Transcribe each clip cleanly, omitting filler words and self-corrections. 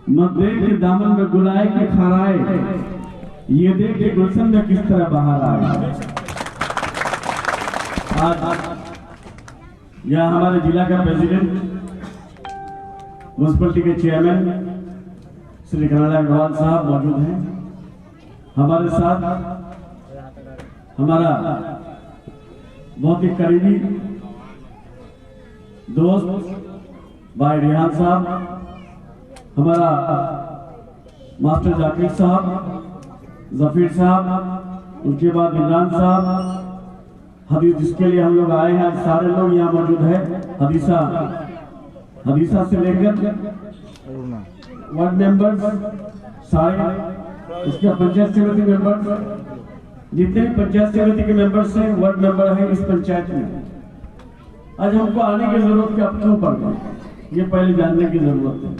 मत देख के दामन में गुलाए के खराए, ये देख के गुलशन में किस तरह बाहर आए। आज यहाँ हमारे जिला का प्रेसिडेंट, म्यूनसिपलिटी के चेयरमैन श्री कन्हैया अग्रवाल साहब मौजूद हैं। हमारे साथ हमारा बहुत ही करीबी दोस्त भाई रिहान साहब, हमारा मास्टर जाकिर साहब, जफीर साहब, उनके बाद इमरान साहब, हदीस जिसके लिए हम लोग आए हैं, सारे लोग यहाँ मौजूद है। हदीसा से लेकर वार्ड मेंबर्स सारे, उसके पंचायत समिति मेंबर्स, जितने पंचायत समिति के मेंबर्स हैं, वार्ड मेंबर हैं इस पंचायत में, आज हमको आने की जरूरत क्या क्यों पड़ गई, ये पहले जानने की जरूरत है।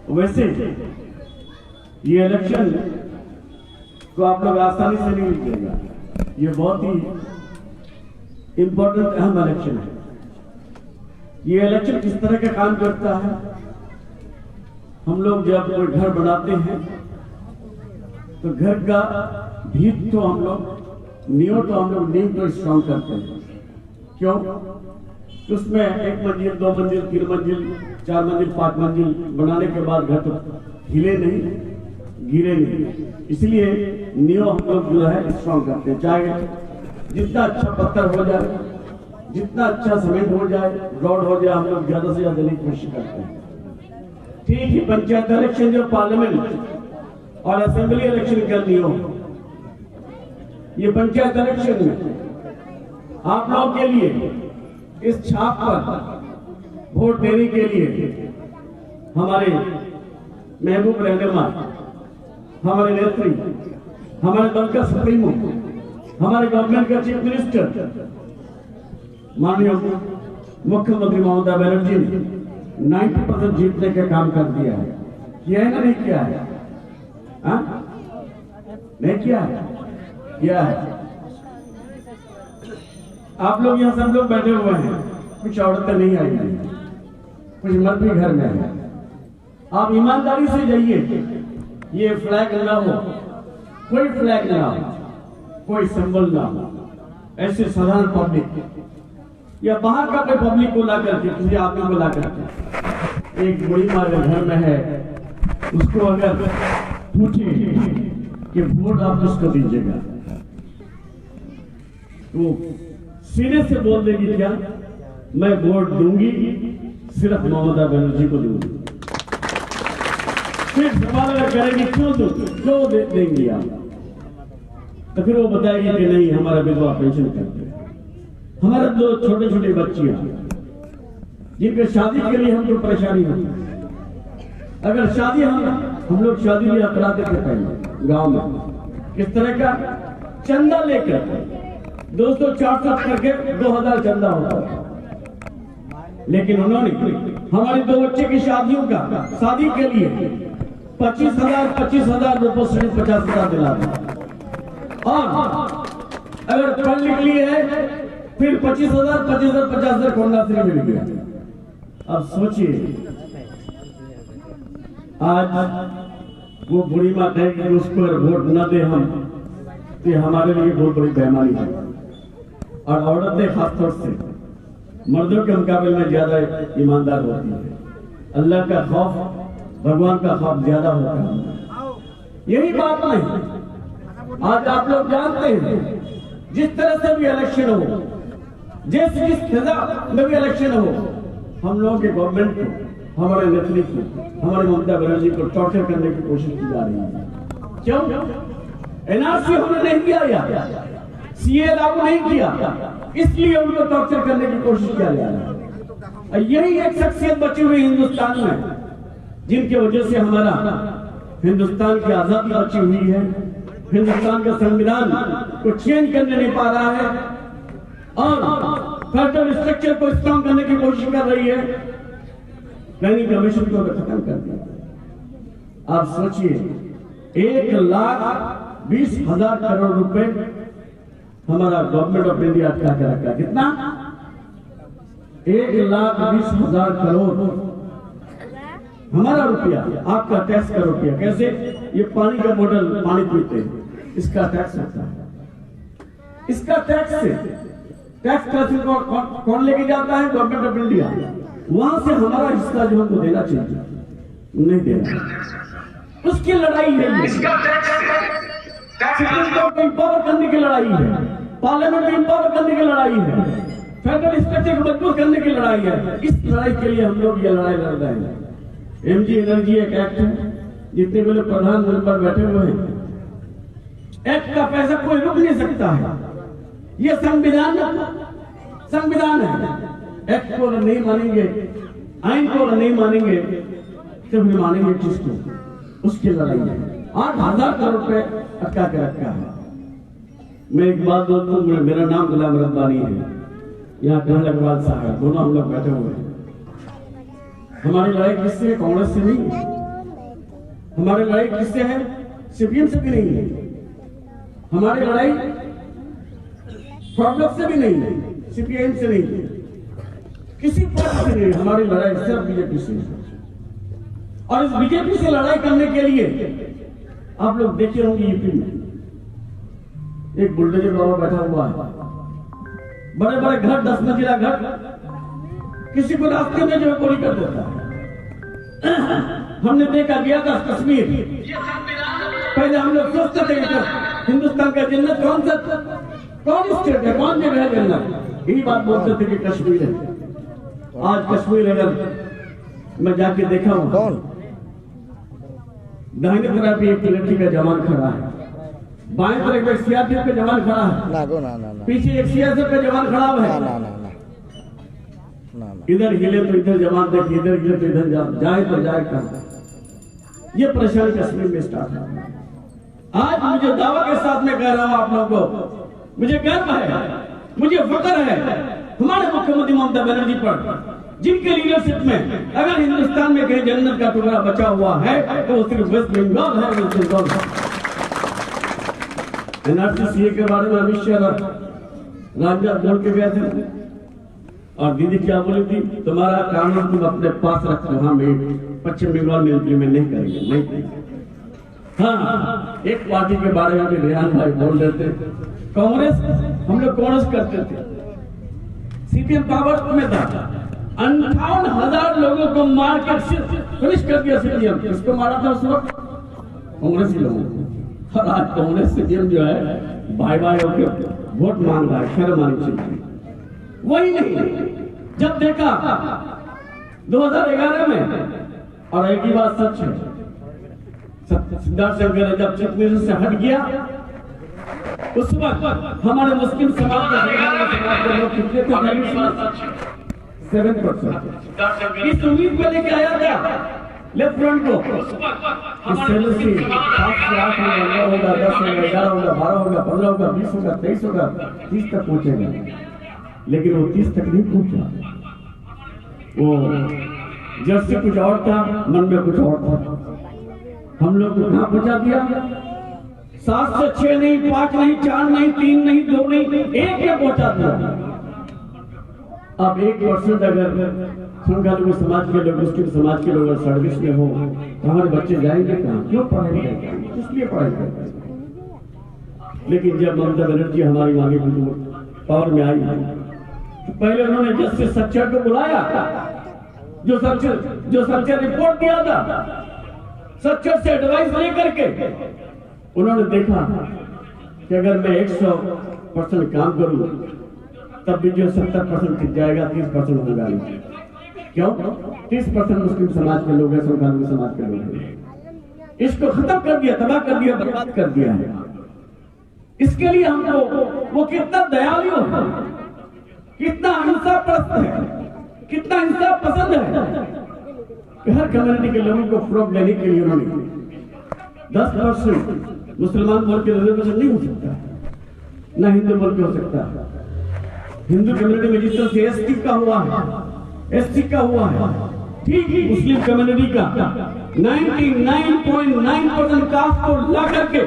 वैसे ये इलेक्शन को आप लोग आसानी से नहीं लीजिएगा, ये बहुत ही इंपॉर्टेंट अहम इलेक्शन है। ये इलेक्शन किस तरह का काम करता है, हम लोग जब कोई घर बनाते हैं तो घर का भीत तो हम लोग नींव तो स्ट्रॉन्ग करते हैं। क्यों? उसमें 1 मंजिल, 2 मंजिल, 3 मंजिल, 4 मंजिल, 5 मंजिल बनाने के बाद घर तो हिले नहीं, गिरे नहीं, इसलिए नींव हम लोग जो है स्ट्रॉन्ग करते हैं। चाहे जितना अच्छा पत्थर हो जाए, जितना अच्छा सीमेंट हो जाए, रोड हो जाए, हम लोग ज्यादा से ज्यादा देने की कोशिश करते हैं। ठीक ही पंचायत इलेक्शन जो पार्लियामेंट और असेंबली इलेक्शन का नियम, ये पंचायत इलेक्शन में आप लोगों के लिए इस छाप पर वोट देने के लिए हमारे महबूब रहनुमा, हमारे नेत्री, हमारे दल का सुप्रीमो, हमारे गवर्नमेंट का चीफ मिनिस्टर माननीय मुख्यमंत्री ममता बनर्जी ने 90% जीतने का काम कर दिया है। किया है ना नहीं किया है? नहीं किया है? किया है। आप लोग यहाँ सब लोग बैठे हुए हैं, कुछ औरतें नहीं आई हैं, कुछ मर्द भी घर में है। आप ईमानदारी से जाइए, ये फ्लैग ना हो, कोई फ्लैग ना हो, कोई सिंबल ना हो, ऐसे साधारण पब्लिक या बाहर का कोई पब्लिक को ला करके, किसी आदमी को ला करके, एक बूढ़ी माँ घर में है, उसको अगर पूछे कि वोट आप किसको दीजिएगा, तो सीधे से बोल देगी क्या, मैं वोट दूंगी सिर्फ ममता बनर्जी को दूंगी। फिर सवाल अगर करेंगे क्यों देंगी आप, तो फिर वो बताएगी कि नहीं हमारा विधवा पेंशन करते हैं, हमारे 2 छोटे छोटे बच्चियां जिनके शादी के लिए हमको परेशानी होती है। अगर शादी हम लोग शादी लिया कराते थे पहले गांव में, किस तरह का चंदा लेकर 200-400 करके 2000 चंदा होता था, लेकिन उन्होंने हमारे 2 बच्चे की शादी के लिए 25,000 रुपये से 50,000 दिला था। और अगर पढ़ लिख लिए है फिर 25,000, 50,000 कन्याश्री मिल गया। अब सोचिए, आज वो बुढ़ी माँ कहेगी उसको वोट न दे हम, तो हमारे लिए बहुत बड़ी बेईमानी है। और औरतें खासतौर से मर्दों के मुकाबले में ज्यादा ईमानदार होती है, अल्लाह का खौफ, भगवान का खौफ ज्यादा होता है। यही बात नहीं, आज आप लोग जानते हैं जिस तरह से भी इलेक्शन हो, जिस फिजा में भी इलेक्शन हो, हम लोगों के गवर्नमेंट को, हमारे नेतृत्व को, हमारे ममता बनर्जी को टॉर्चर करने की कोशिश की जा रही है। क्यों? एनआरसी हमने नहीं किया या सीए लागू नहीं किया, इसलिए उनको टॉर्चर करने की कोशिश किया जा रहा है। यही एक शख्सियत बची हुई हिंदुस्तान में, जिनकी वजह से हमारा हिंदुस्तान की आजादी बची हुई है, हिंदुस्तान का संविधान को चेंज करने नहीं पा रहा है और फेडरल स्ट्रक्चर को स्ट्रॉन्ग करने की कोशिश कर रही है। प्लानिंग कमीशन को खत्म कर दिया। आप सोचिए, 1,20,000 करोड़ रुपए हमारा गवर्नमेंट ऑफ इंडिया अटका के रखा। कितना? 1,20,000 करोड़ हमारा रुपया, आपका टैक्स का रुपया। कैसे? ये पानी का बोतल पानी पीते हैं, इसका टैक्स होता है। इसका टैक्स से टैक्स कलेक्शन को कौन लेके जाता है? Government of India. वहां से हमारा हिस्सा जो हमको देना चाहिए नहीं देना, उसकी लड़ाई है। सुप्रीम कोर्ट को इंपावर करने की लड़ाई है, पार्लियामेंट को इंपावर करने की लड़ाई है, फेडरल स्ट्रक्चर को मजबूत करने की लड़ाई है। इस लड़ाई के लिए हम लोग ये लड़ाई लड़ रहे हैं। एमजी एनर्जी एक एक्ट है, जितने भी लोग प्रधानमंत्री बैठे हुए हैं, एक्ट का पैसा कोई रुक नहीं सकता है। ये संविधान है। एक्ट को अगर नहीं मानेंगे, आइन को अगर नहीं मानेंगे, तो फिर मानेंगे किसको? उसकी लड़ाई है। 8,000 करोड़ रुपए अटका के रखा है। मैं एक बात बोलता हूँ, मेरा नाम गुलाम रब्बानी है, यहाँ कहल अग्रवाल साहब, दोनों हम लोग बैठे हुए हैं। हमारी लड़ाई किससे है? कांग्रेस से नहीं है। हमारी लड़ाई किससे है? सीपीएम से भी नहीं है। हमारी लड़ाई प्रॉब्लम से भी नहीं है, सीपीएम से नहीं है, किसी पार्टी से नहीं। हमारी लड़ाई सिर्फ बीजेपी से है। और इस बीजेपी से लड़ाई करने के लिए आप लोग देखे होंगे, यूपी में एक बुलडोजर बाबा बैठा हुआ है, बड़े बड़े घर, 10 मंजिला घर, किसी को रास्ते में जो है गोली कर देता है। हमने देखा, गया था कश्मीर। पहले हम लोग सोचते थे कि हिंदुस्तान का जन्नत कौन स्टेट है, कौन जगह है जन्नत, यही बात बोलते थे कि कश्मीर है। आज कश्मीर अगर मैं जाके देखा हूं, दाहिने तरफ एक मिलिट्री का जवान खड़ा है, बाएं तरफ एक सीआरपीएफ का जवान खड़ा है, पीछे एक सीआरपीएफ का जवान खड़ा है। इधर हिले तो इधर जवान देखिए, इधर हिले तो इधर जाए तो जाए कहां? ये परेशानी कश्मीर में स्टार्ट है। आज मुझे दावा के साथ में कह रहा हूं आप लोगों को, मुझे गर्व है, मुझे फख्र है हमारे मुख्यमंत्री ममता बनर्जी पर, जिनके लीडरशिप में अगर हिंदुस्तान में कहीं जन्नत का टुकड़ा बचा हुआ है तो वो सिर्फ वेस्ट बंगाल है। वेस्ट बंगाल एनआरसी के बारे में अमित शाह राजनाथ बोल के गए थे, और दीदी क्या बोली थी? तुम्हारा कानून तुम अपने पास रखो, हम पश्चिम बंगाल में इम्प्लीमेंट नहीं करेंगे, नहीं करेंगे। हाँ, एक पार्टी के बारे में भी रेहान भाई बोल रहे थे, कांग्रेस, हम लोग कांग्रेस करते थे, सीपीएम पावर में था, 58,000 लोगों को मार के फिनिश कर दिया सीपीएम। किसको मारा था उस वक्त? कांग्रेस ही लोगों को। और आज कांग्रेस सीपीएम जो है भाई भाई होकर वोट मांग रहा है, शर्म आनी चाहिए। वही नहीं, जब देखा 2011 में, और एक ही बात सच है, सिद्धार्थ शंकर जब चीफ मिनिस्टर से हट गया, उस वक्त हमारे मुस्लिम समाज के लोग कितने थे? 7%। इस उम्मीद को लेके आया था लेफ्ट फ्रंट को, इस 7 से 7 से 8 होगा, 10 होगा, 11 होगा, 12 होगा, 15 होगा, 20 होगा, 23 होगा, 30 तक पहुंचेगा। लेकिन वो 30 तक नहीं पहुंचा। वो जब से कुछ और था, मन में कुछ और था। हम लोग को कहां पहुंचा दिया? 7 से 6 नहीं, 5 नहीं, 4 नहीं, 3 नहीं, 2 नहीं, 1 में पहुंचा दिया। अब 1% अगर संख्यालघु समाज के लोग, मुस्लिम समाज के लोग सर्विस में हो तो हमारे बच्चे जाएंगे कहां? क्यों पढ़ाई करेंगे? इसलिए पढ़ाई करेंगे। लेकिन जब ममता बनर्जी हमारी मांगे पावर में आई, तो पहले उन्होंने जस्टिस सच्चर को बुलाया, जो सच्चर रिपोर्ट दिया था, सच्चर से एडवाइस लेकर के उन्होंने देखा कि अगर मैं 100% काम करूं तब भी जो 70% टिक जाएगा, 30% होगा नहीं। क्यों? 30% मुस्लिम समाज के लोग हैं, संख्यालघु समाज के लोग हैं। इसको खत्म कर दिया, तबाह कर दिया, बर्बाद कर दिया है। इसके लिए हमको वो कितना दयालु है, कितना अहिंसा परस्त है, कितना हिंसा पसंद है कि हर कम्युनिटी के लोगों को फ्रोग लेने के लिए उन्होंने 10% मुसलमान बोल के रिजर्वेशन नहीं हो सकता, ना हिंदू बोल के हो सकता। हिंदू कम्युनिटी में जिस तरह से एसटी का हुआ है, एससी का हुआ है, ठीक ही मुस्लिम कम्युनिटी का 99.9% कास्ट को ला करके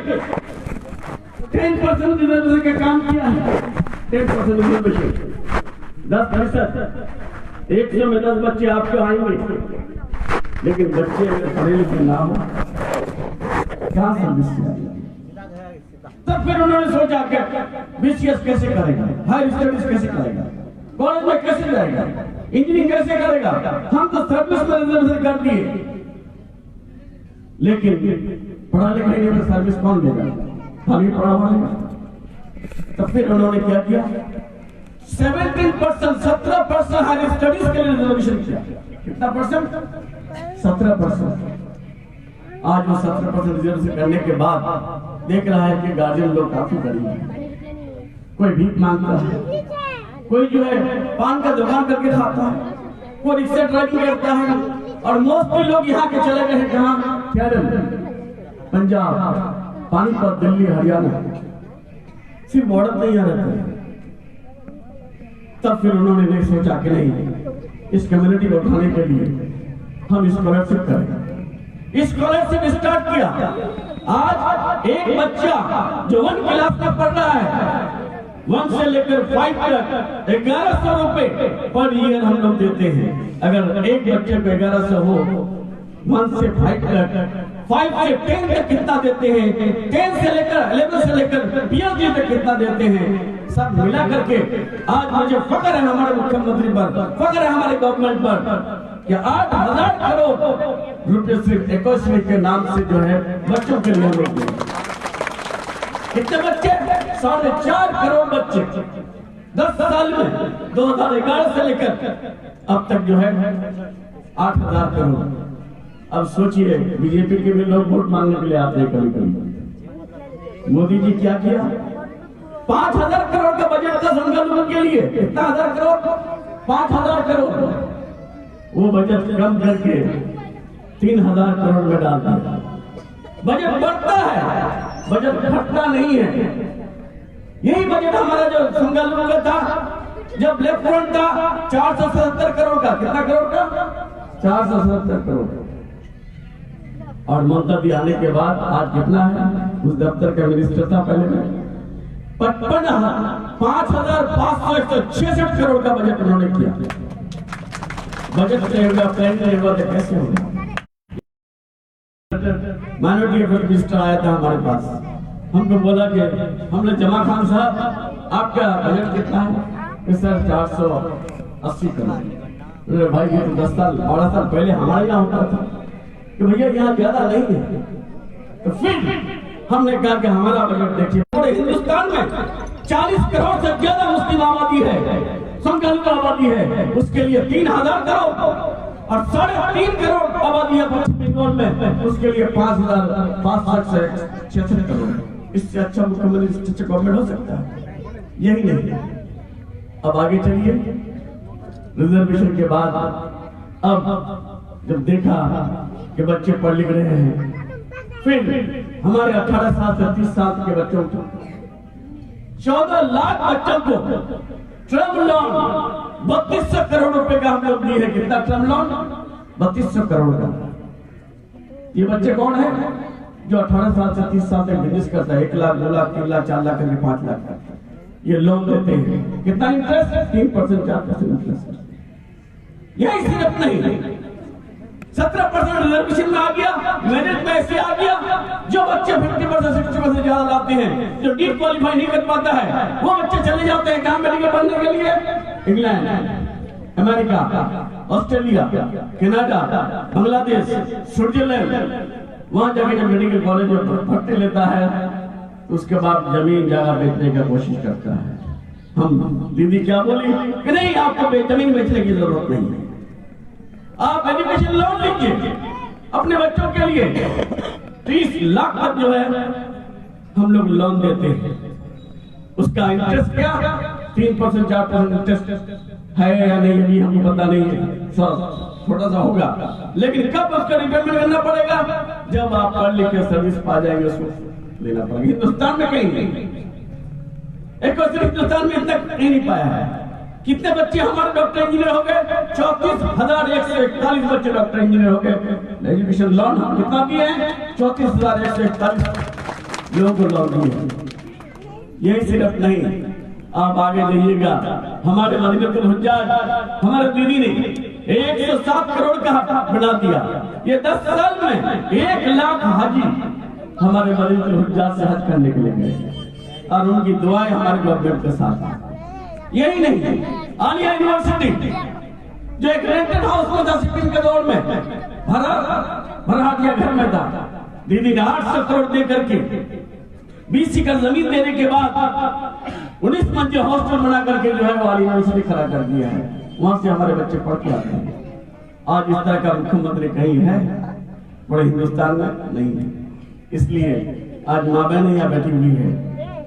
10% रिजर्वेशन का काम किया है। 10% रिजर्वेशन, 10%, 100 में 10 बच्चे आपको आएंगे। लेकिन बच्चे पढ़े लिखे ना हो क्या सर्विस चाहिए। तब फिर उन्होंने सोचा कि बीसीएस कैसे करेगा, हायर स्टडीज कैसे करेगा, कॉलेज में कैसे जाएगा, इंजीनियरिंग कैसे करेगा। हम तो सर्विस में रिजर्वेशन कर दिए, लेकिन पढ़ा लिखा नहीं तो सर्विस कौन देगा, हम ही पढ़ा पड़ेगा। तब फिर उन्होंने क्या किया, 17% हायर स्टडीज के लिए रिजर्वेशन किया। कितना परसेंट? 17%। आज वो 17% रिजर्वेशन करने के बाद देख रहा है कि गार्जियन लोग काफी गरीब हैं। कोई भीख मांगता है, कोई जो है पान का दुकान करके खाता है, कोई रिक्शा ड्राइविंग करता है, और मोस्टली लोग यहाँ के चले गए हैं जहाँ केरल, पंजाब, पानीपत, दिल्ली, हरियाणा, सिर्फ औरत नहीं आ रहते। तब फिर उन्होंने नहीं सोचा कि नहीं, इस कम्युनिटी को उठाने के लिए हम स्कॉलरशिप करें। स्कॉलरशिप स्टार्ट किया। आज एक बच्चा जो 1 क्लास में पढ़ रहा है, 1 से लेकर 5 तक 1100 रुपए पर ईयर हम लोग देते हैं। अगर एक बच्चे को 1100 हो, 1 से 5 तक, 5 से 10 तक कितना देते हैं, 10 से लेकर 11 से लेकर PhD तक कितना देते हैं, सब मिला करके आज मुझे फख्र है हमारे मुख्यमंत्री पर, फख्र है हमारे गवर्नमेंट पर कि 8,000 करोड़ रुपए सिर्फ इकोनॉमी के नाम से जो है बच्चों के लिए मिलते हैं। कितने बच्चे? 4.5 करोड़ बच्चे 10 साल में, 2011 से लेकर अब तक जो है 8,000 करोड़। अब सोचिए, बीजेपी के भी लोग वोट मांगने के लिए आते हैं कभी कभी। मोदी जी क्या किया? 5,000 करोड़ का बजट था संगठन के लिए। कितना 1,000 करोड़? 5,000 करोड़। वो बजट कम करके 3,000 करोड़ में डाल दिया। बजट बढ़ता है, बजट घटता नहीं है। यही बजट हमारा जो संगठन का था, जब लेफ्ट फ्रंट था 477 करोड़ का। कितना करोड़ का? 477 करोड़। और ममता दी आने के बाद आज कितना है? उस दफ्तर का मिनिस्टर था पहले में 5,566 करोड़ का बजट उन्होंने किया। बजट रहेगा, प्लान रहेगा तो कैसे होगा? माइनॉरिटी अफेयर मिनिस्टर आया था हमारे पास, हमको बोला कि हमने जमा खान साहब आपका बजट कितना है? सर 480 करोड़। भाई ये तो 10 साल 12 साल पहले हमारे यहाँ होता था कि भैया यहाँ ज्यादा नहीं है। तो फिर हमने कहा कि हमारा बजट देखिए, पूरे हिंदुस्तान में 40 करोड़ से ज्यादा मुस्लिम आबादी है, संख्यालघु आबादी है, उसके लिए 3,000 करोड़, और 3.5 करोड़ आबादी है पश्चिम बंगाल में, उसके लिए 5,566 करोड़। इससे अच्छा मुख्यमंत्री गवर्नमेंट हो सकता है? यही नहीं। अब आगे चलिए, रिजर्वेशन के बाद अब जब देखा कि बच्चे पढ़ लिख रहे हैं, फिर हमारे 18 साल से 30 साल के बच्चों को 14 लाख बच्चों को टर्म लोन 3200 करोड़ रुपए का हम लोग दिए हैं। कितना टर्म लोन? 3200 करोड़ का। ये बच्चे कौन है? जो 18 साल से 30 साल तक बिजनेस करता है, 1 लाख 2 लाख 3 लाख 4 लाख करके 5 लाख का ये लोन देते हैं। कितना इंटरेस्ट? 3% 4% इंटरेस्ट। यही सिर्फ नहीं, 17% रिजर्वेशन में आ गया, मेरिट में ऐसे आ गया। जो बच्चे 50% 60% ज्यादा लाते हैं, जो डीप क्वालिफाई नहीं कर पाता है, वो बच्चे चले जाते हैं कहां? मेडिकल पढ़ने के लिए England, America, Australia, Canada, Bangladesh, Switzerland. वहां जाके जब मेडिकल कॉलेज में भर्ती लेता है तो उसके बाद जमीन जगह बेचने की कोशिश करता है। हम दीदी क्या बोली कि नहीं, आपको जमीन बेचने की जरूरत नहीं है, आप एजुकेशन लोन लीजिए अपने बच्चों के लिए। 30 लाख तक जो है हम लोग लोन देते हैं। उसका इंटरेस्ट क्या? 3% 4% इंटरेस्ट है या नहीं, अभी हमको पता नहीं है, छोटा सा होगा। लेकिन कब उसका रिपेमेंट करना पड़ेगा? जब आप पढ़ लिख के सर्विस पा जाएंगे, उसको देना पड़ेगा। हिंदुस्तान में कहीं नहीं, एक और सिर्फ हिंदुस्तान में इतना कहीं नहीं पाया है। कितने बच्चे हमारे डॉक्टर इंजीनियर हो गए? 34,141 बच्चे डॉक्टर इंजीनियर हो गए। एजुकेशन लोन हम कितना दिए हैं? 34,141 लोगों को लोन दिए। यही सिर्फ नहीं, आप आगे जाइएगा, हमारे मदीनतुल हुज्जाज हमारे दीदी ने 107 करोड़ का बना दिया। ये 10 साल में 1 लाख हाजी हमारे मरीजुल हुज्जाज से हज करने के लिए गए और उनकी दुआएं हमारे गवर्नमेंट के साथ। यही नहीं, आलिया यूनिवर्सिटी जो एक रेंटेड हाउस में था सिक्किम के दौर में, भरा दिया घर में था, दीदी ने 800 करोड़ दे करके 20 एकड़ जमीन देने के बाद 19 मंजिल हॉस्टल बना करके जो है वो आलिया यूनिवर्सिटी खड़ा कर दिया है। वहां से हमारे बच्चे पढ़ के आते हैं। आज इस तरह का मुख्यमंत्री कहीं है बड़े हिंदुस्तान में? नहीं है। इसलिए आज माँ बहन यहाँ बैठी हुई है।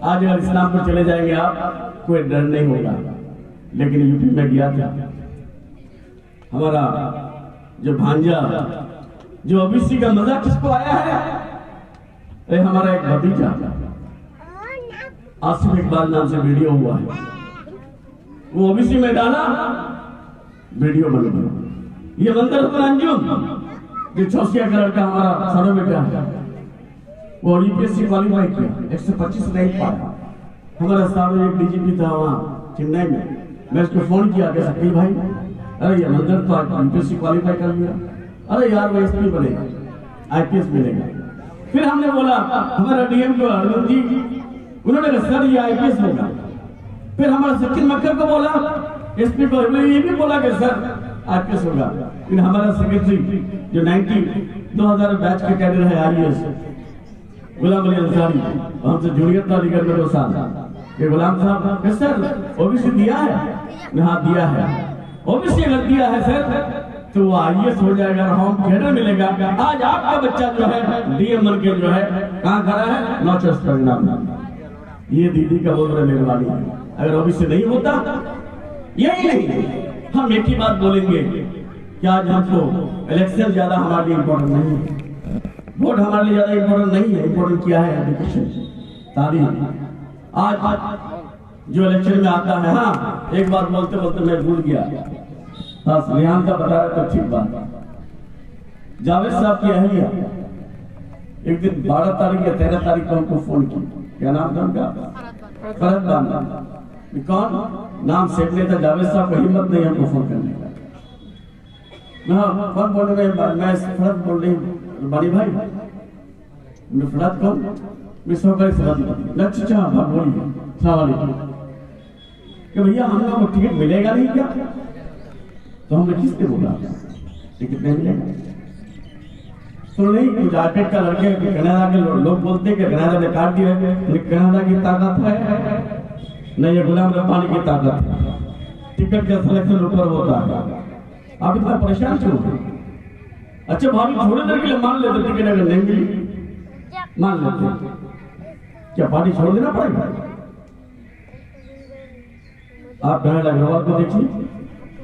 आज अगर इस्लाम पर चले जाएंगे आप, कोई डर नहीं होगा। लेकिन यूपी में गया था, हमारा जो भांजा जो ओबीसी का मजा किसको आया है, हमारा एक भतीजा आसिफ इकबाल नाम से वीडियो हुआ है, वो ओबीसी में डाला, वीडियो बन गया। ये मंदिर अंजुम जो चौसिया का लड़का हमारा सारों में क्या है, वो यूपीएससी क्वालिफाई किया, 125 रैंक पाया। हमारा सारों एक डीजीपी था वहाँ चेन्नई में, मैं उसको फोन किया कि शकील भाई, अरे ये मंदिर तो आज यूपीएससी क्वालिफाई कर लिया, अरे यार वो एसपी बनेगा, आईपीएस मिलेगा। फिर हमने बोला हमारा डीएम को अरविंद जी, उन्होंने कहा सर ये आईपीएस होगा। फिर हमारा सचिन मक्कर को बोला, एसपी को ये भी बोला कि सर आईपीएस होगा। फिर हमारा सेक्रेटरी जो 2000 बैच के कैडर है आईएएस गुलाम अली अंसारी, हमसे जूनियर था लीगर में 2 साल, ये गुलाम साहब सर ओबीसी दिया है? हाँ दिया है। ओबीसी अगर दिया है सर तो वो आईएएस हो जाएगा, होम कैडर मिलेगा। आज आपका बच्चा जो है डीएम बन के जो है कहाँ खड़ा है, नौचस परिणाम। ये दीदी का बोल रहे मेहरबानी, अगर ओबीसी नहीं होता, यही नहीं, हम एक ही बात बोलेंगे कि आज हमको इलेक्शन ज्यादा हमारे लिए इम्पोर्टेंट नहीं है, वोट हमारे लिए ज्यादा इम्पोर्टेंट नहीं है। इम्पोर्टेंट क्या है? एजुकेशन, तालीम। आज जो इलेक्शन में आता है, हाँ एक बात बोलते बोलते मैं भूल गया, हाँ रिहान का बताया तो ठीक बात। जावेद साहब की अहलिया एक दिन 12 तारीख या 13 तारीख को हमको फोन की, क्या नाम था उनका? फरहत बांदा। कौन नाम सेव नहीं था, जावेद साहब को हिम्मत नहीं हमको फोन करने का। कौन बोल रहे? मैं फरहत बोल रही हूँ। बड़ी भाई फरहत कौन? मैं सहकारी सभापति। अच्छा हाँ बोलिए कि भैया हम लोग को टिकट मिलेगा नहीं क्या? तो हमने किसने बोला टिकट नहीं मिलेगा? तो नहीं, कुछ आर्केड का लड़के कनाडा के लोग बोलते हैं कि कनाडा ने काट दिया है। कनाडा की ताकत है नहीं, ये गुलाम रब्बानी की ताकत है। टिकट का सिलेक्शन ऊपर होता है। आप इतना परेशान क्यों? अच्छा भाभी थोड़ी देर के लिए मान लेते, टिकट अगर नहीं मिली मान लेते, क्या पार्टी छोड़ देना पड़ेगा? आप राणा अग्रवाल को देखिए,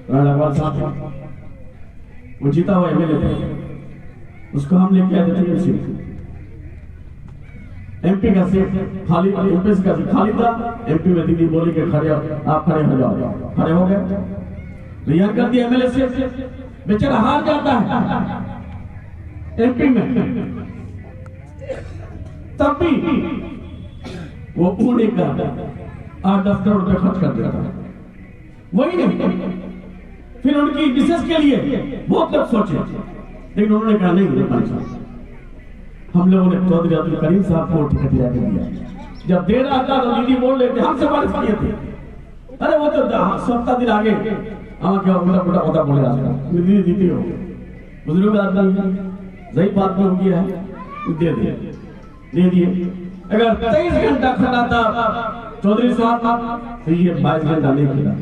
राणा अग्रवाल साहब वो जीता हुआ एमएलए थे, उसको हम लेके आए थे सीट, एमपी का सीट खाली, एमपी का सीट खाली था। एमपी में दीदी बोली कि खड़े आप खड़े हो जाओ, खड़े हो गए, रिहान कर दिया एमएलए से। बेचारा हार जाता है एमपी में, तब भी वो पुणे का 8-10 करोड़ रुपए खर्च कर देता है। वही नहीं, फिर उनकी मिसेस के लिए बहुत लोग सोचे, लेकिन उन्होंने कहा नहीं नहीं, हम लोगों ने चौधरी अब्दुल करीम साहब को टिकट दिया। जब दे रहा था तो दीदी बोल रहे थे हम सिफारिश किए थे, अरे वो तो सप्ताह दिन आगे हाँ क्या उल्टा पुल्टा पता बोले आता दीदी जीती हो, बुजुर्ग आदमी सही बात में हो गया है, दे दिए। अगर 23 घंटा खड़ा था चौधरी साहब तो ये 22 घंटा नहीं खड़ा,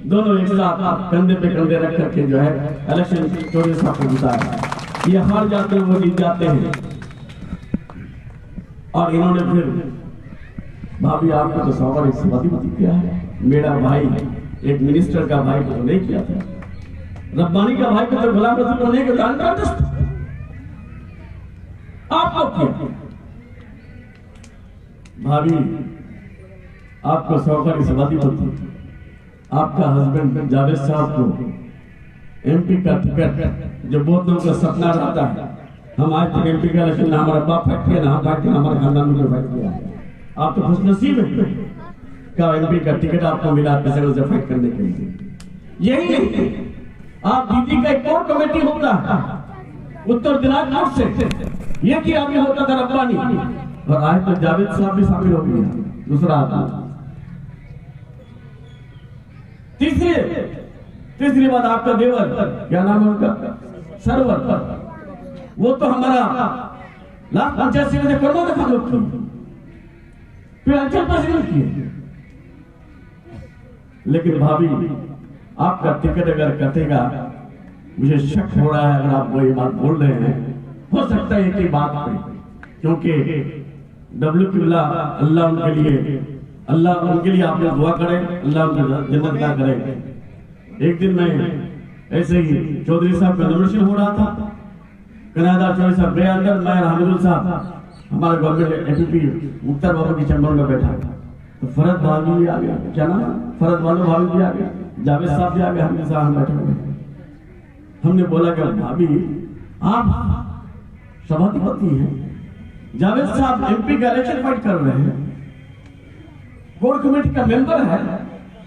दोनों एक साथ कंधे पे कंधे रख करके जो है इलेक्शन चौधरी साहब को जिताया। ये हार जाते हैं, वो जीत जाते हैं। और इन्होंने फिर भाभी आपको तो सवाल एक सभापति किया है, मेरा भाई एक मिनिस्टर का भाई को तो नहीं किया था, रब्बानी का भाई को तो गुलाम रसूल को नहीं किया, आपको किया। भाभी आपको सहकारी सभापति, आपका हस्बैंड जावेद साहब को एमपी का टिकट जो बहुत लोगों का सपना रहता है, हम आज तक एमपी का इलेक्शन ना हमारा बाप फाइट किया ना हम फाइट किया, हमारे खानदान में फाइट किया। आप तो खुशनसीब है का एमपी का टिकट आपको मिला पैसे से फाइट करने के लिए। यही नहीं, आप दीदी का एक कोर कमेटी होता है, उत्तर दिनाजपुर से, ये कि अभी होता था रब्बानी, और आज तो जावेद साहब भी शामिल हो गया, दूसरा आदमी। तीसरी बात, आपका देवर, क्या नाम है उनका, सरवर, वो तो हमारा लास्ट पंचायत से मुझे करवा था हम लोग की, फिर अंचल प्रेसिडेंट किए। लेकिन भाभी, आपका टिकट अगर कटेगा, मुझे शक हो रहा है अगर आप वो ये बात बोल रहे हैं, हो सकता है कि बात पे, क्योंकि डब्ल्यू किबला अल्लाह उनके लिए आप लोग दुआ करें, अल्लाह उनको जन्नत अता करे। एक दिन मैं ऐसे ही चौधरी साहब का नॉमिनेशन हो रहा था, कनाडा चौधरी साहब गए अंदर, मैं हामिदुल साहब हमारे गवर्नमेंट एपीपी मुख्तार बाबू की चैम्बर में बैठा, तो फरद भाभी भी आ गया, क्या नाम है, फरद बानो भाभी भी आ गया, जावेद साहब भी आ गए, हमने साथ बैठे हुए। हमने बोला कि भाभी आप सभापति हैं, जावेद साहब एमपी का इलेक्शन फाइट कर रहे हैं, कोर कमेटी का मेंबर है,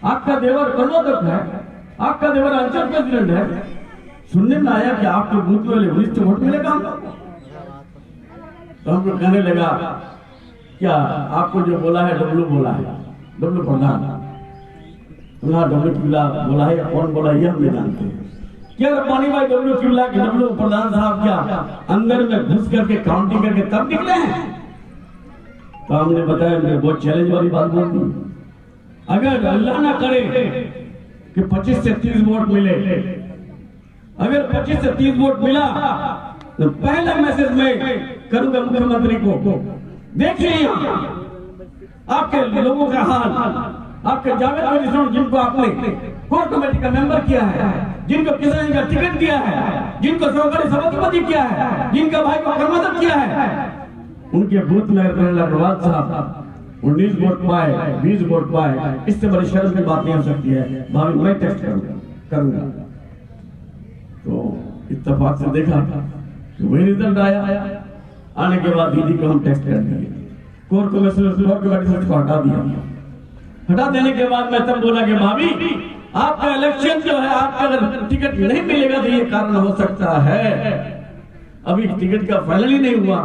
आपका देवर कर्णोदक है, आपका देवर अंचल प्रेसिडेंट है, सुनने में आया कि आपके बूथ में 19 वोट मिलेगा हमको। तो हमको कहने लगा, क्या आपको जो बोला है डब्लू बोला है, डब्लू प्रधान, तुम्हारा डब्लू किबला बोला है या कौन बोला है ये हम नहीं जानते हैं। क्या रब्बानी भाई डब्लू किबला के डब्लू प्रधान साहब क्या अंदर में घुस करके काउंटिंग करके तब निकले हैं? तो हमने बताया, हमने बहुत चैलेंज वाली बात बोल दी, अगर अल्लाह ना करे कि 25 से 30 वोट मिले, अगर 25 से 30 वोट मिला तो पहला मैसेज मैं करूंगा मुख्यमंत्री को, देखिए यहाँ आपके लोगों का हाल, आपके जावेद जिनको आपने कोर कमेटी का मेंबर किया है, जिनको किसान का टिकट दिया है, जिनको सहकारी सभापति किया है, जिनका भाई को कर्मदक किया है, उनके बूथ में अग्रवाल साहब 19 वोट पाए, 20 वोट पाए, इससे बड़ी शर्म की बात नहीं हो सकती है। भाभी मैं टेस्ट करूंगा। तो इत्तेफाक से देखा तो वही रिजल्ट आया। आने के बाद दीदी को हम टेस्ट कर दिए, कोर कमेटी से उसको हटा दिया। हटा देने के बाद मैं तब बोला कि भाभी आपका इलेक्शन जो है, आपका अगर टिकट नहीं मिलेगा तो ये कारण हो सकता है, अभी टिकट का फाइनल ही नहीं हुआ।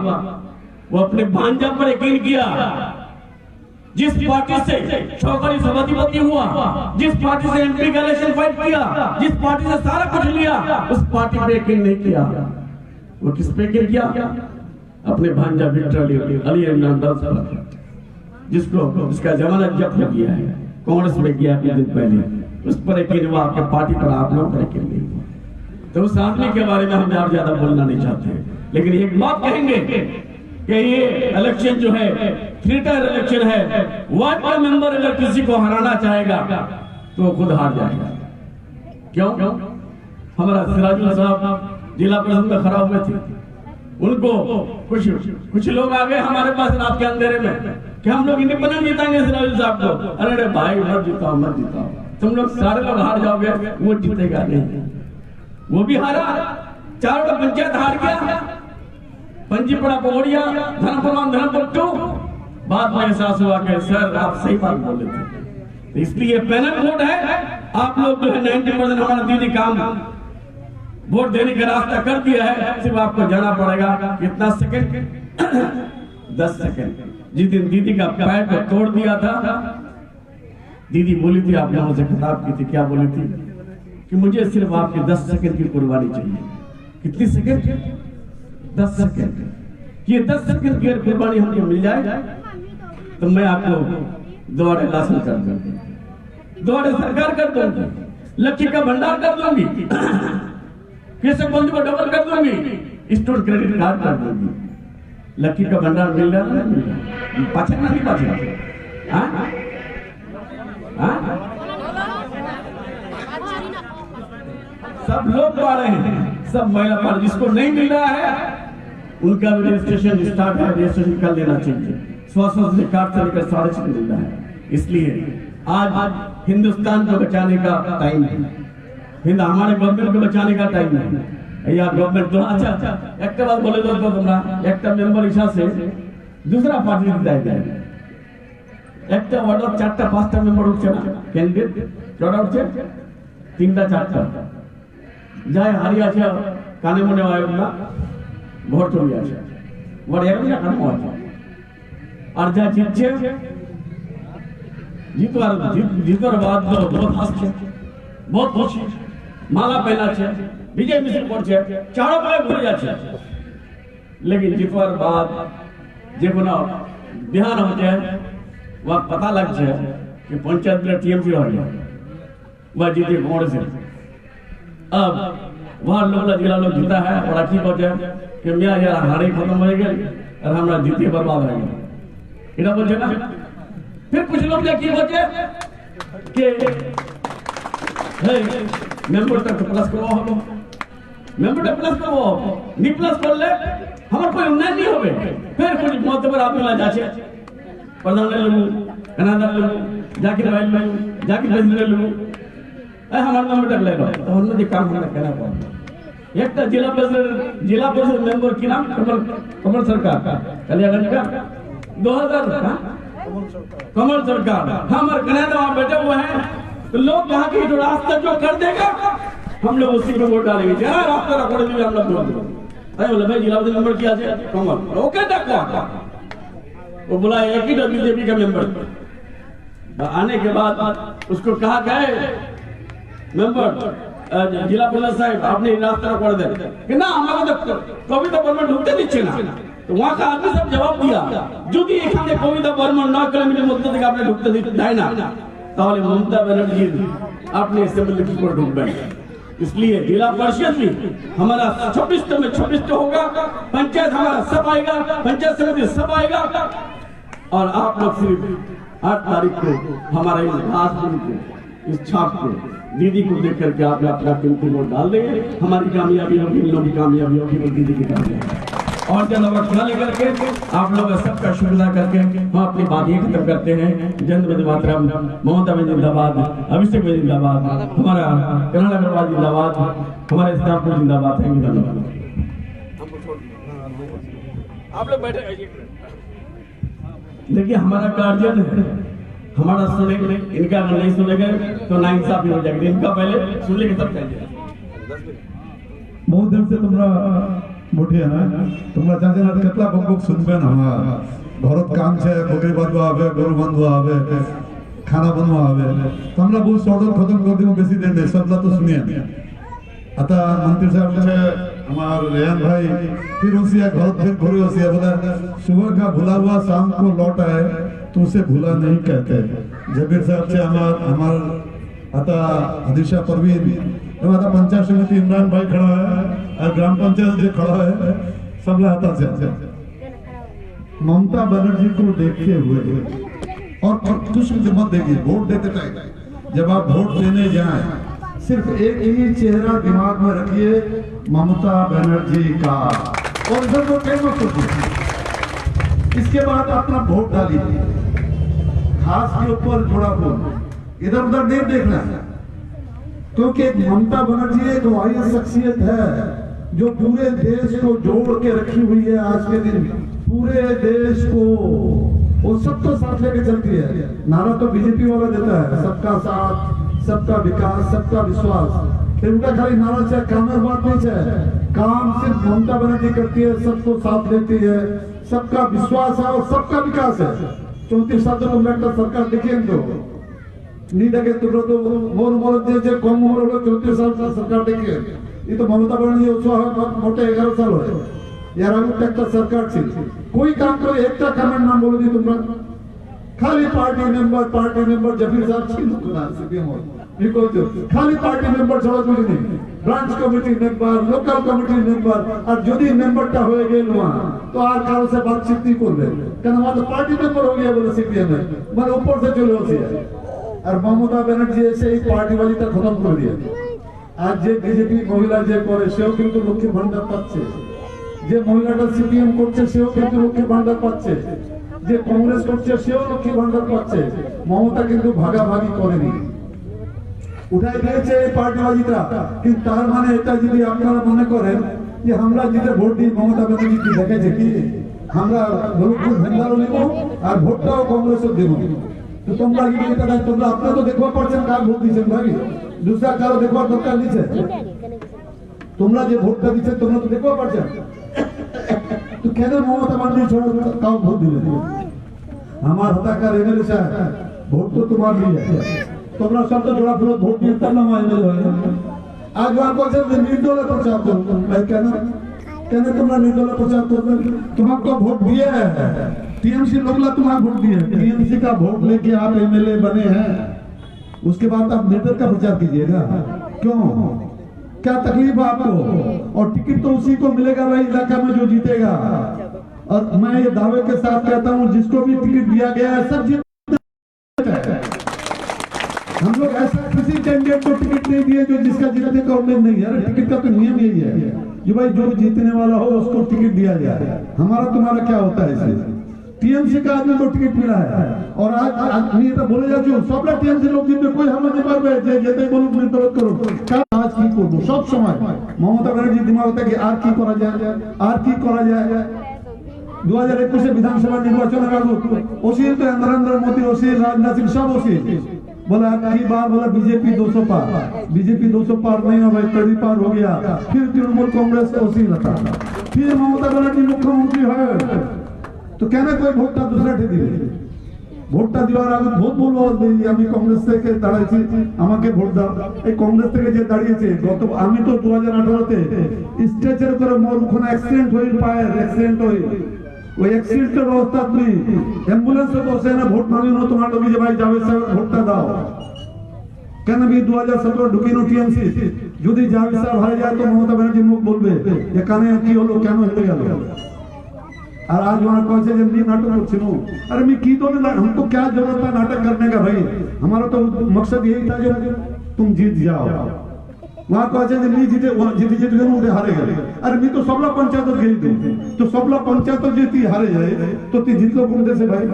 वो अपने भांजा पर यकीन किया, जिस पार्टी से सहकारी सभापति हुआ, जिस पार्टी से एमपी का इलेक्शन फाइट किया, जिस पार्टी से सारा कुछ लिया, उस पार्टी पे यकीन नहीं किया। वो किस पे यकीन किया? अपने भांजा विक्टर अली इमरान पर, जिसका जमानत जब्त हो गया है, कांग्रेस में गया कुछ दिन पहले, उस पर यकीन हुआ, आपके पार्टी पर आप लोगों पर यकीन नहीं हुआ। तो उस आदमी के बारे में हम और ज्यादा बोलना नहीं चाहते, लेकिन एक बात कहेंगे कि ये इलेक्शन जो है 3 टायर इलेक्शन है। वार्ड का मेंबर अगर किसी को हराना चाहेगा तो खुद हार जाएगा। क्यों? हमारा सिराजुल साहब जिला परिषद में खड़ा हुए थे, उनको कुछ लोग आ गए हमारे पास रात के अंधेरे में कि हम लोग इंडिपेंडेंट जीतेंगे सिराजुल साहब को। अरे भाई मत जिताओ, तुम लोग सारे लोग हार जाओगे, वो जीतेगा नहीं। वो भी हारा, 4 पंचायत हार गया, पंजीपड़ा पौड़िया, धर्मपुर 2। बाद में एहसास हुआ कि सर आप सही बात बोले थे। इसलिए पैनल वोट है, आप लोग जो है 90% हमारा दीदी काम वोट देने का रास्ता कर दिया है। सिर्फ आपको जाना पड़ेगा कितना सेकंड 10 सेकंड। जिस दिन दीदी का पैर को तोड़ दिया था, दीदी बोली थी, आप लोगों से खिताब की थी, क्या बोली थी कि मुझे सिर्फ आपके 10 सेकंड की कुर्बानी चाहिए। कितनी सेकंड? 10 सेकंड। ये 10 सेकंड की कुर्बानी हमको मिल जाए तो मैं आपको दोबारा लाशन कर दूंगी, दोबारा सरकार कर दूंगी, लक्ष्य का भंडार कर दूंगी, कृषक बंधु को डबल कर दूंगी, स्टोर क्रेडिट कार्ड कर दूंगी। लक्ष्य का भंडार मिल रहा है, मिल रहा, पाछा नहीं पाछा, सब लोग पा रहे हैं, सब महिला पा रहे। जिसको नहीं मिल रहा है उनका भी रजिस्ट्रेशन स्टार्ट है, रजिस्ट्रेशन कर लेना चाहिए। स्वास्थ्य कार्ड से लेकर 6.5 मिल रहा है। इसलिए आज हिंदुस्तान को बचाने का टाइम है, हमारे गवर्नमेंट को बचाने का टाइम है। या गवर्नमेंट तो अच्छा एक बार बोले तो तुम्हारा एक मेंबर हिसाब से दूसरा पार्टी जाएगा, एक वार्ड 4টা 5টা मेंबर उठছে না, कैंडिडेट 4টা উঠছে, 3টা 4টা যায় হারিয়ে আছে কানে মনে হয় না ভোট চলে আসে বড় এখন না কানে হয় আর যা জিতছে जीतर बाद बहुत हंसছে बहुत खुशी माला पहनाছে विजय मिছিল করছে চারপায়ে ঘুরে যাচ্ছে लेकिन जीतवार बाद जे कोनो बिहान होते वह पता लग जाए कि पंचायत में टीएमसी हो गया वह जीते वोट से अब वहाँ लोग जिला लोग जीता है और की वजह कि मियाँ यार हारे खत्म हो गए और हमारा जीते बर्बाद हो गया इधर बोलते ना फिर कुछ लोग क्या किए बचे कि मेंबर तक प्लस करवाओ हम मेंबर तक प्लस करवाओ नहीं प्लस कर ले हमारे कोई उन्नयन नहीं होवे फिर कुछ मोतबर आप मिला जाचे प्रधान ले लूं कनाडा ले लूं जाकिर भाई ले लूं जाकिर भाई ले लूं हमारे मेंबर तक ले लो तो हमने जो काम करना कहना पड़ा एक तो जिला परिषद मेंबर की नाम कमल सरकार कलियागंज का 2000 कमल सरकार हमारे कनाडा वहां बैठे हुए हैं तो लोग यहाँ की जो रास्ता जो कर देगा हम लोग उसी पे वोट डालेंगे जहाँ रास्ता रखो देंगे हम लोग वोट अरे बोले भाई जिला मेंबर किया जाए कमल ओके तक वो बोला एक ही बीजेपी का मेंबर आने के बाद उसको कहा गए मेंबर जिला परिषद साहब आपने रास्ता कर दे कि ना हमारे तो कविता बर्मन ढूंढते नीचे ना तो वहाँ का आदमी सब जवाब दिया जो कि एखाने कविता बर्मन 9 किलोमीटर मध्य থেকে আপনি ঢুকতে দেয় না তাহলে ममता बनर्जी आपने असेंबली की कोर्ट ढूंढ बैठे इसलिए जिला परिषद भी हमारा 26 में 26 होगा पंचायत हमारा सब आएगा पंचायत समिति सब आएगा और आप लोग सिर्फ 8 तारीख को हमारा इस भाषण को इस छाप को दीदी को देख करके आप अपना कीमती वोट डाल देंगे हमारी कामयाबी होगी इन लोगों की कामयाबी होगी वो दीदी की कामयाबी और ज्यादा वक्त न लेकर के आप लोग सबका शुक्रिया करके हम अपनी बात ये खत्म करते हैं जय वंदे मातरम ममता में जिंदाबाद अभिषेक में जिंदाबाद हमारा कन्हैया अग्रवाल जिंदाबाद हमारे स्टाफ को जिंदाबाद थैंक यू धन्यवाद आप लोग बैठे देखिए हमारा गार्जियन हमारा सुने इनका अगर नहीं सुनेंगे तो नाइंसाफी हो जाएगी इनका पहले सुन लेंगे तब चाहिए बहुत दिन से तुम्हारा मोटी है ना तुम्हारा जाने ना कितना बकबक सुनबे ना हमारा घरत काम छे बकरी बांधवा आवे गरु बांधवा आवे खाना बनवा आवे तो हमरा बहुत शॉर्ट खत्म कर दियो बेसी दिन नहीं सबला तो सुनिए आता मंत्री साहब छे हमार रेहान भाई फिर उसी घर फिर घरे उसी बोला सुबह का भुला हुआ शाम को लौट आए तो उसे भूला नहीं कहते जबीर साहब से हमार आता हदीशा परवीन हमारा पंचायत समिति इमरान भाई खड़ा है और ग्राम पंचायत जो खड़ा है सब आता से ममता बनर्जी को देखते हुए और कुछ मत देखिए वोट देते टाइम जब आप वोट देने जाएं सिर्फ एक ही चेहरा दिमाग में रखिए ममता बनर्जी का और इधर वो मत सोचिए इसके बाद अपना वोट डालिए घास के ऊपर थोड़ा वोट इधर उधर नहीं देखना है क्योंकि ममता बनर्जी एक वाहियात शख्सियत है जो पूरे देश को जोड़ के रखी हुई है आज के दिन पूरे देश को वो सबको साथ लेके चलती है नारा तो बीजेपी वाला देता है सबका साथ सबका विकास सबका विश्वास उनका खाली नारा चाहे काम बात नहीं चाहे काम सिर्फ ममता बनर्जी करती है सबको साथ लेती है सबका विश्वास है और सबका विकास है 34 साल तो सरकार देखिए तो नीडे तो मोर मोर कम उम्र हो 34 साल का सरकार देखिए ये तो ममता बनर्जी मोटे 11 साल हो यार एक सरकार थी कोई काम करे एक कमेंट नाम बोलो दी तुम खाली पार्टी मेंबर जबीर साहब खाली पार्टी मेंबर छड़ा कुछ नहीं branch committee member local committee member और यदि मेंबरটা হয়ে গেল তো আর কারো से बातचीत नहीं করবে কারণ আমাদের পার্টি মেম্বার हो गया बोले सीपीएम में মানে ऊपर से चले होती है और ममता बनर्जी ऐसे ही पार्टी वाली ता खत्म कर दिया आज जे बीजेपी महिला जे करे সেও কিন্তু লক্ষ্মী ভান্ডার পাচ্ছে যে মহিলাটা সিপিএম করছে সেও কিন্তু লক্ষ্মী ভান্ডার পাচ্ছে যে কংগ্রেস করছে সেও লক্ষ্মী ভান্ডার পাচ্ছে মমতা কিন্তু ভাগাভাগি করেনি উঠাই দিয়েছে এই পার্টিবাজিটা কিন্তু তার মানে এটা যদি আপনারা মনে করেন যে আমরা জিতে ভোট দিই মমতা ব্যানার্জি কি দেখেছে কি আমরা ভোটপুর ভেন্দারও নিব আর ভোটটাও কংগ্রেসও দেব তো তোমরা কি এটা তোমরা আপনারা তো দেখবা পারছেন কার ভোট দিয়েছেন ভাই दूसरा কারো দেখবার দরকার নিছে তোমরা যে ভোটটা দিচ্ছে তোমরা তো দেখতে পাচ্ছ তো কেন মমতা ব্যানার্জি ছাড়া কাউ ভোট দিলে আমার হতাকার এমএলএ সাহেব ভোট তো তোমার দিয়ে তোমরা সব তো জোড়া ফুল ভোট দিয়ে তার নাম এমএলএ হয় না আজ আর বলছেন যে নির্দলীয় প্রচার করো ভাই কেন কেন তোমরা निर्दलीय प्रचार करते तुम्हारा वोट दिया है टीएमसी लोग तुम्हारा वोट दिया टीएमसी का वोट लेके आप एमएलए बने हैं उसके बाद आप निर्दल का प्रचार कीजिएगा क्यों क्या तकलीफ है आपको और टिकट तो उसी को मिलेगा भाई इलाका में जो जीतेगा और मैं ये दावे के साथ कहता हूँ जिसको भी टिकट दिया गया है सब जीत हम लोग ऐसा किसी कैंडिडेट को टिकट नहीं दिए जो जिसका जीतने का उम्मीद नहीं है अरे टिकट का तो नियम यही है कि भाई जो जीतने वाला हो उसको टिकट दिया जाए हमारा तुम्हारा क्या होता है इससे टीएमसी का आदमी को टिकट मिला है और आज आदमी तो बोले जा जो सब टीएमसी लोग जितने कोई हम नहीं पारबे যে যেতে বলুক নির্ধারণ করুন কাজ কি করব সব সময় মমতা ব্যানার্জি দিমাগ হতে কি আর কি করা যায় 2021 বিধানসভা নির্বাচনের আগে ওসি তো নরেন্দ্র মোদি ওসি রাজনাথ সিং सब ওসি बोला की बार बोला बीजेपी 200 पार बीजेपी 200 पार नहीं हो भाई 30 पार हो गया फिर तृणमूल कांग्रेस ओसी लगा फिर ममता बनर्जी मुख्यमंत्री है तो कहना कोई ভোটটা दूसरा ठे दिले ভোটটা দেওয়ার আগে বহুত বলবো আমি কংগ্রেস থেকে দাঁড়াইছি আমাকে ভোট দাও এই কংগ্রেস থেকে যে দাঁড়িয়েছে গত আমি তো 2018 তে স্টেজের উপরে মোর ওখানে অ্যাক্সিডেন্ট হই পায় অ্যাক্সিডেন্ট হই ওই অ্যাক্সিডেন্টের অবস্থা তুমি অ্যাম্বুলেন্সে বসে না ভোট মাঙ্গি না তোমার লোক যে ভাই জাভেদ সাহেব ভোটটা দাও কেন भी 2017 ঢুকিনো টিএমসি যদি জাভেদ সাহেব হারে যায় তো মমতা ব্যানার্জি মুখ বলবে এখানে কি হলো কেন হেরে গেল और आज वहां कहे जब भी नाटक करछिनो अरे मैं की तो नहीं हमको क्या जरूरत है नाटक करने का भाई हमारा तो मकसद यही था जो तुम जीत जाओ वहां कहे जब नहीं जीते जीते उठे हारे गए अरे मैं तो सबला पंचायत गई दूं तो सबला पंचायत जीती हारे जाए तो ती जीत लो गुंडे से भाई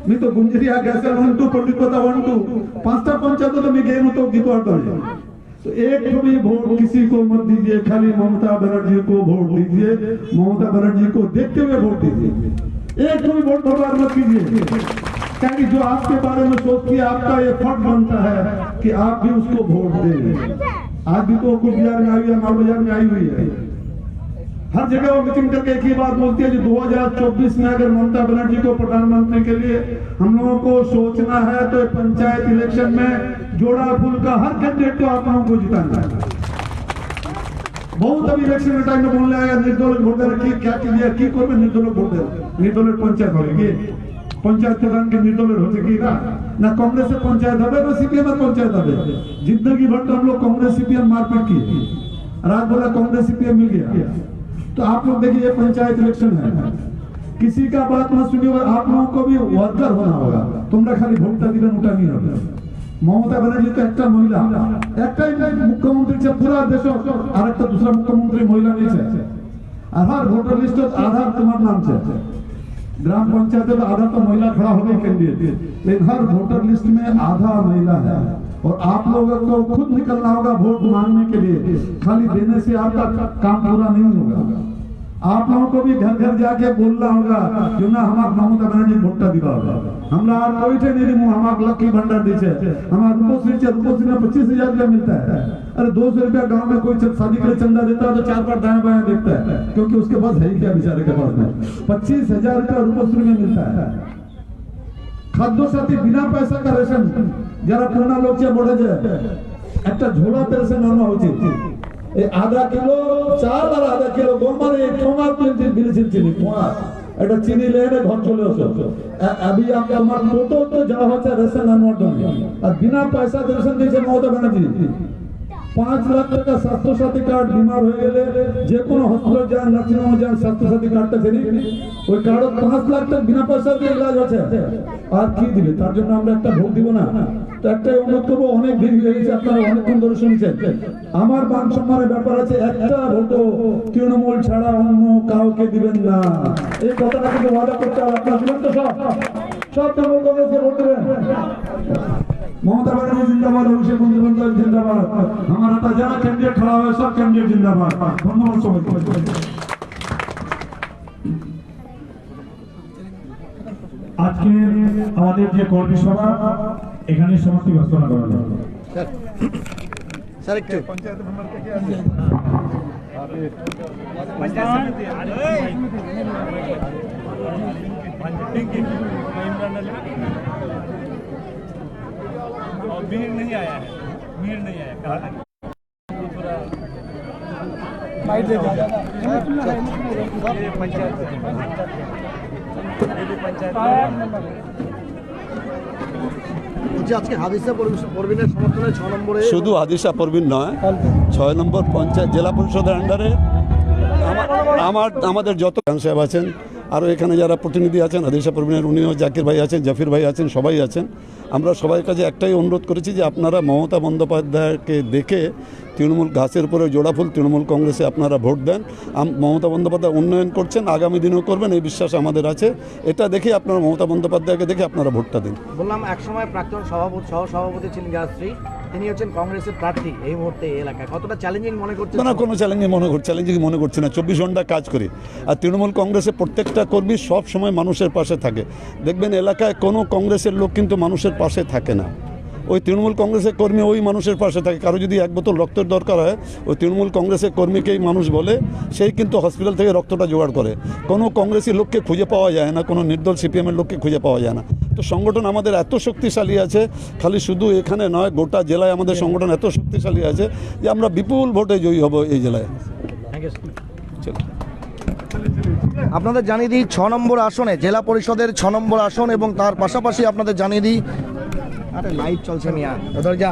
मैं तो गुंजरिया गैस 1 2 पंडित पता 1 2 पांचटा पंचायत तो मैं गई तो जीतो हटो तो एक भी वोट किसी को मत दीजिए खाली ममता बनर्जी को वोट दीजिए ममता बनर्जी को देखते हुए वोट दीजिए एक भी वोट बर्बाद मत कीजिए क्योंकि जो आपके बारे में सोचती है आपका ये फर्ज बनता है कि आप भी उसको वोट दें आज भी तो कुछ बाजार में आई है माल बाजार में आई हुई है हर जगह वो मीटिंग करके एक ही बात बोलती है कि 2024 में अगर ममता बनर्जी को प्रधानमंत्री के लिए हम लोगों को सोचना है तो पंचायत इलेक्शन में जोड़ा फूल का हर कैंडिडेट को आप लोगों को जिताना है बहुत अभी इलेक्शन के टाइम में बोलने आएगा निर्दलीय वोट देना क्या किया की करबे निर्दलीय वोट देना निर्दलीय पंचायत होगी पंचायत प्रधान के निर्दलीय हो सके ना कांग्रेस से पंचायत হবে ना सीपीएम में पंचायत হবে जिंदगी भर तो हम लोग कांग्रेस सीपीएम मारपीट किए रात बोला कांग्रेस सीपीएम मिल गया तो आप लोग देखिए ये पंचायत इलेक्शन है किसी का बात मत सुनिए आप लोगों को भी वर्कर होना होगा तुमरा खाली ভোটটা দিবেন ওটা नहीं होगा মমতা ব্যানার্জি তো একটা মহিলা একটাই মুখ্যমন্ত্রী ছে পুরো দেশ আর একটা दूसरा মুখ্যমন্ত্রী মহিলা नहीं है आधार वोटर लिस्ट आधार तुम्हारा नाम से ग्राम पंचायत में आधा तो महिला खड़ा हो गई कैंडिडेट लेकिन हर वोटर लिस्ट में आधा महिला है और आप लोगों को खुद निकलना होगा वोट मांगने के लिए खाली देने से आपका काम पूरा नहीं होगा आप लोगों को भी घर घर जाके बोलना होगा क्यों ना हमारा ममता बनर्जी भोटटा दिबा होगा हमरा और कोई थे नहीं मु हमारा लकी भंडार दीछे हमारा रूपश्री में 25,000 रुपया मिलता है अरे 200 रुपया गांव में कोई शादी के लिए चंदा देता है तो 4 बार दाएं बाएं देखता है क्योंकि उसके पास है ही क्या बेचारे के पास में 25,000 रुपया रूपश्री में मिलता है खाद्य साथी बिना पैसा का रेशन जरा पुराना लोग से बढ़े जाए একটা ঝোলা পেরেছে নরমা উচিত এই আধা কিলো চাল আর আধা কিলো গম মানে ঠোঙা বিলেছেন চিনি ঠোঙা এটা চিনি লেনে ঘর চলে আসো अभी आप আমার টোটো তো যাওয়া হচ্ছে রেশন আনবার জন্য আর বিনা পয়সা রেশন দিয়েছে মমতা ব্যানার্জি 5 লাখ টাকা স্বাস্থ্য সাথী কার্ড বিমার হয়ে গেলে যে কোনো হসপিটাল যান নার্সিংহোম যান স্বাস্থ্য সাথী কার্ডটা দেনি ওই কার্ড 5 লাখ টাকা বিনা পয়সা দিয়ে ইলাজ হচ্ছে আর কি দিবে তার জন্য আমরা একটা ভোট দিব না তো একটাই অনুরোধ করবো অনেক দেরি হয়ে গেছে আপনারা অনেকক্ষণ ধরে শুনছেন আমার মান সম্মানের ব্যাপার আছে একটা ভোটও তৃণমূল ছাড়া অন্য কাউকে দিবেন না এই কথাটা কিন্তু ওয়াদা করতে হবে আপনারা দিবেন তো সব তৃণমূল কংগ্রেসকে ভোট দেবেন ममता बनर्जी जिंदाबाद अभिषेक बंदोपाध्याय जिंदाबाद हमारा था जरा कैंडिडेट खड़ा हुआ है सब कैंडिडेट जिंदाबाद धन्यवाद सबाइके আজকে আমাদের যে কর্মী সভা এখানে সমাপ্তি ঘোষণা করা হলো স্যার একটু পঞ্চায়েত মেম্বার থেকে भीड़ नहीं आया है, भीड़ नहीं आया कहा ये पंचायत আজকে হাদিসা পরবিনের সমর্থনে 6 নম্বরে শুধু হাদিসা পরবিন নয়, 6 নম্বর পঞ্চায়েত জেলা পরিষদের আন্ডারে আমাদের যত সাহেব আছেন, আরও এখানে যারা প্রতিনিধি আছেন, হাদিসা পরবিনের উনিও, জাকির ভাই আছেন, জাফির ভাই আছেন, সবাই আছেন। আমরা সবার কাছে একটাই অনুরোধ করেছি যে আপনারা মমতা বন্দ্যোপাধ্যায়কে দেখে তৃণমূল ঘাসের উপরে জোড়াফুল তৃণমূল কংগ্রেসে আপনারা ভোট দেন। মমতা বন্দ্যোপাধ্যায় উন্নয়ন করছেন, আগামী দিনেও করবেন, এই বিশ্বাস আমাদের আছে। এটা দেখে আপনারা মমতা বন্দ্যোপাধ্যায়কে দেখে আপনারা ভোটটা দিন। বললাম একসময় প্রাক্তন সভাপতি ছিলেন গাছশ্রী, তিনি হচ্ছেন কংগ্রেসের প্রার্থী এই মুহূর্তে এই এলাকায়, কতটা চ্যালেঞ্জিং মনে করছেন? না, কোনো চ্যালেঞ্জিং মনে করছি না। 24 ঘন্টা কাজ করি, আর তৃণমূল কংগ্রেসের প্রত্যেকটা কর্মী সব সময় মানুষের পাশে থাকে। দেখবেন এলাকায় কোনো কংগ্রেসের লোক কিন্তু মানুষের পাশে থাকে না, ওই তৃণমূল কংগ্রেসের কর্মী ওই মানুষের পাশে থাকে। কারো যদি 1 বোতল রক্তের দরকার হয়, ওই তৃণমূল কংগ্রেসের কর্মীকেই মানুষ বলে, সেই কিন্তু হসপিটাল থেকে রক্তটা জোগাড় করে। কোনো কংগ্রেসী লোককে খুঁজে পাওয়া যায় না, কোনো নির্দল সিপিএমের লোককে খুঁজে পাওয়া যায় না। তো সংগঠন আমাদের এত শক্তিশালী আছে, খালি শুধু এখানে নয়, গোটা জেলায় আমাদের সংগঠন এত শক্তিশালী আছে যে আমরা বিপুল ভোটে জয়ী হব এই জেলায়। চলো, আপনাদের জানিয়ে দিই 6 নম্বর আসনে, জেলা পরিষদের 6 নম্বর আসন, এবং তার পাশাপাশি আপনাদের জানিয়ে দিই, আরে লাইভ চলছে মিয়া, যা